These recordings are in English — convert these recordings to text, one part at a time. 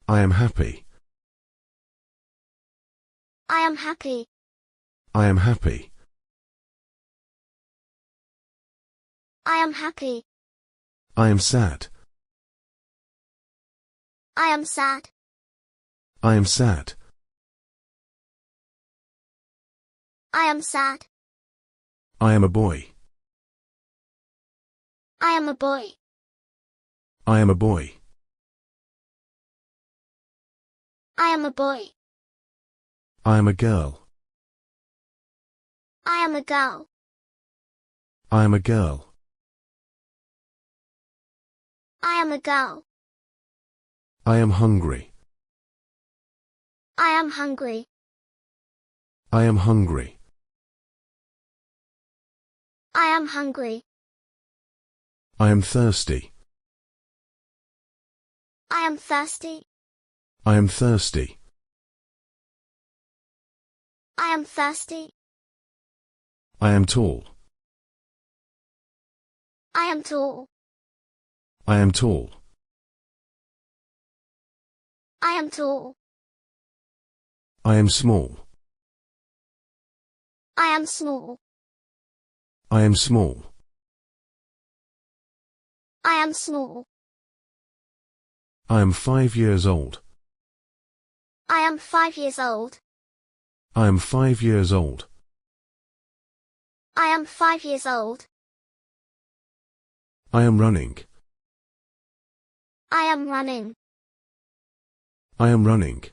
I am happy. I am happy. I am happy. I am happy. I am sad. I am sad. I am sad. I am sad. I am a boy. I am a boy. I am a boy. I am a boy. I am a girl. I am a girl. I am a girl. I am a girl. I am hungry. I am hungry. I am hungry. I am hungry. I am thirsty. I am thirsty. I am thirsty. I am thirsty. I am tall. I am tall. I am tall. I am tall. I am small. I am small. I am small. I am small. I am 5 years old. I am 5 years old. I am 5 years old. I am 5 years old. I am running. I am running. I am running.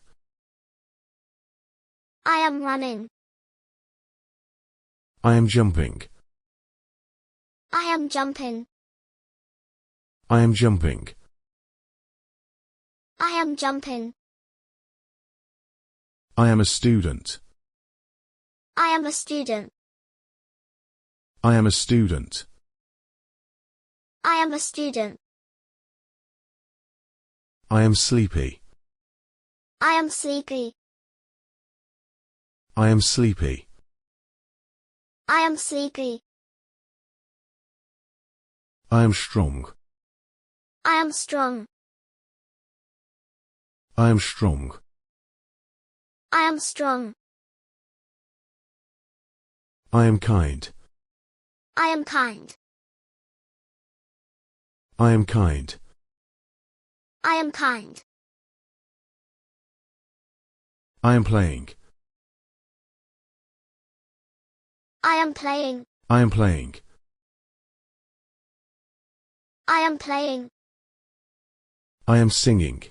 I am running. I am jumping. I am jumping. I am jumping. I am jumping. I am a student. I am a student. I am a student. I am a student. I am sleepy. I am sleepy. I am sleepy. I am sleepy. I am strong. I am strong. I am strong. I am strong. I am kind. I am kind. I am kind. I am kind. I am playing. I am playing. I am playing. I am playing. I am singing.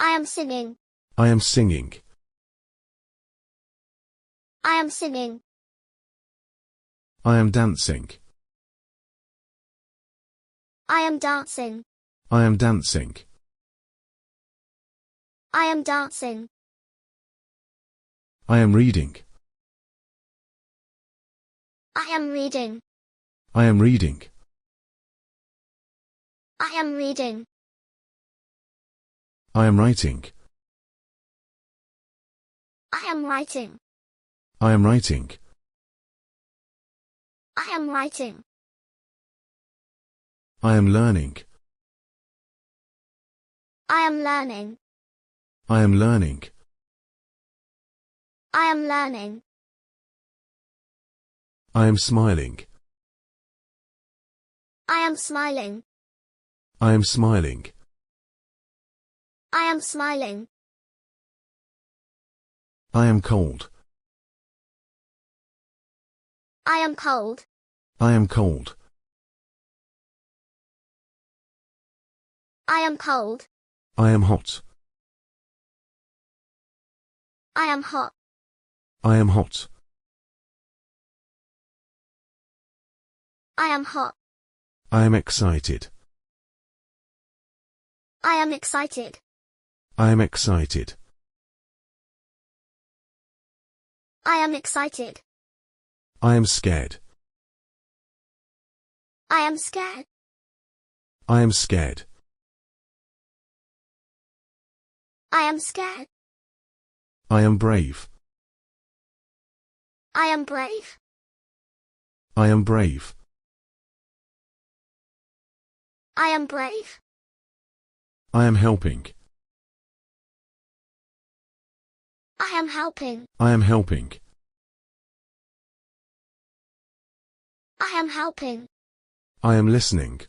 I am singing. I am singing. I am singing. I am dancing. I am dancing. I am dancing. I am dancing. I am reading. I am reading. I am reading. I am reading. I am writing. I am writing. I am writing. I am writing. I am learning. I am learning. I am learning. I am learning. I am smiling. I am smiling. I am smiling. I am smiling. I am cold. I am cold. I am cold. I am cold. I am hot. I am hot. I am hot. I am hot. I am excited. I am excited. I am excited. I am excited. I am scared. I am scared. I am scared. I am scared. I am brave. I am brave. I am brave. I am brave. I am helping. I am helping. I am helping. I am helping. I am listening.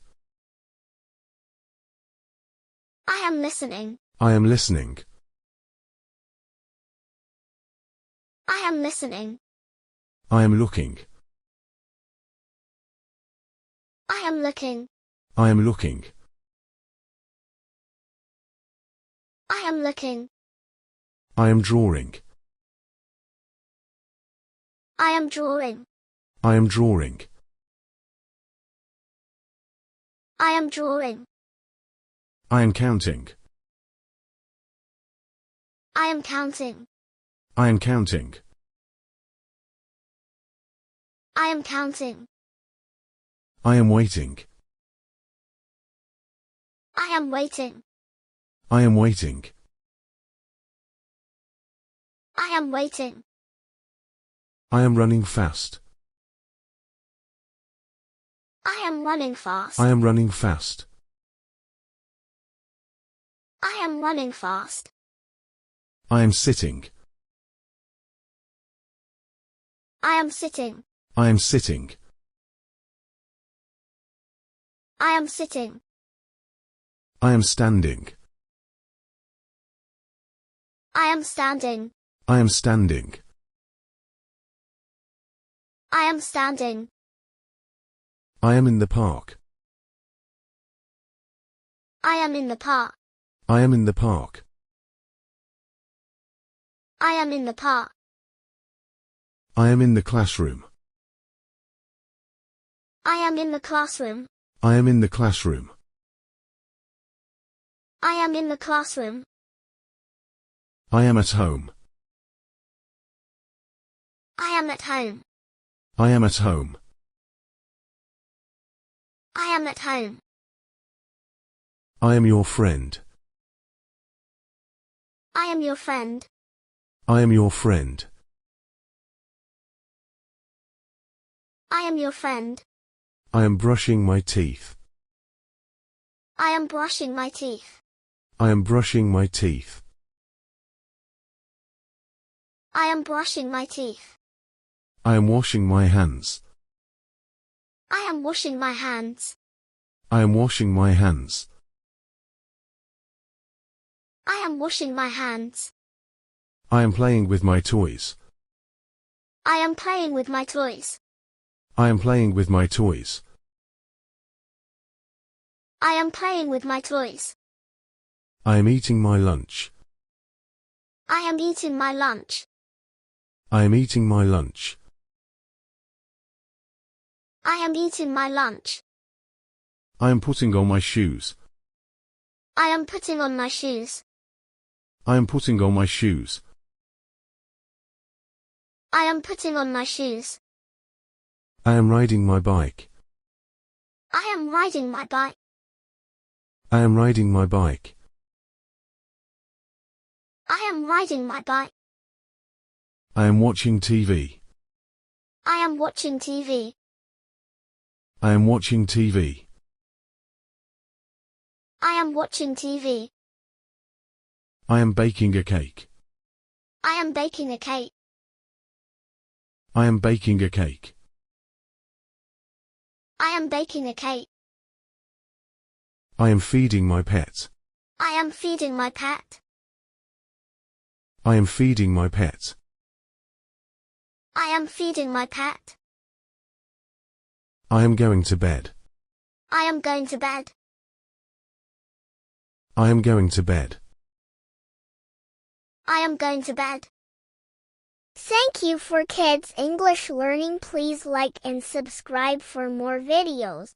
I am listening. I am listening. I am listening. I am looking. I am looking. I am looking. I am looking. I am drawing. I am drawing. I am drawing. I am drawing. I am counting. I am counting. I am counting. I am counting. I am waiting. I am waiting. I am waiting. I am waiting. I am running fast. I am running fast. I am running fast. I am running fast. I am sitting. I am sitting. I am sitting. I am sitting. I am standing. I am standing. I am standing. I am standing. I am in the park. I am in the park. I am in the park. I am in the park. I am in the classroom. I am in the classroom. I am in the classroom. I am in the classroom. I am at home. I am at home. I am at home. I am at home. I am your friend. I am your friend. I am your friend. I am your friend. I am brushing my teeth. I am brushing my teeth. I am brushing my teeth. I am brushing my teeth. I am washing my hands. I am washing my hands. I am washing my hands. I am washing my hands. I am playing with my toys. I am playing with my toys. I am playing with my toys. I am playing with my toys. I am eating my lunch. I am eating my lunch. I am eating my lunch. I am eating my lunch. I am putting on my shoes. I am putting on my shoes. I am putting on my shoes. I am putting on my shoes. I am riding my bike. I am riding my bike. I am riding my bike. I am riding my bike. I am watching TV. I am watching TV. I am watching TV. I am watching TV. I am baking a cake. I am baking a cake. I am baking a cake. I am baking a cake. I am feeding my pet. I am feeding my pet. I am feeding my pet. I am feeding my pet. I am going to bed. I am going to bed. I am going to bed. I am going to bed. Thank you for Kids English Learning. Please like and subscribe for more videos.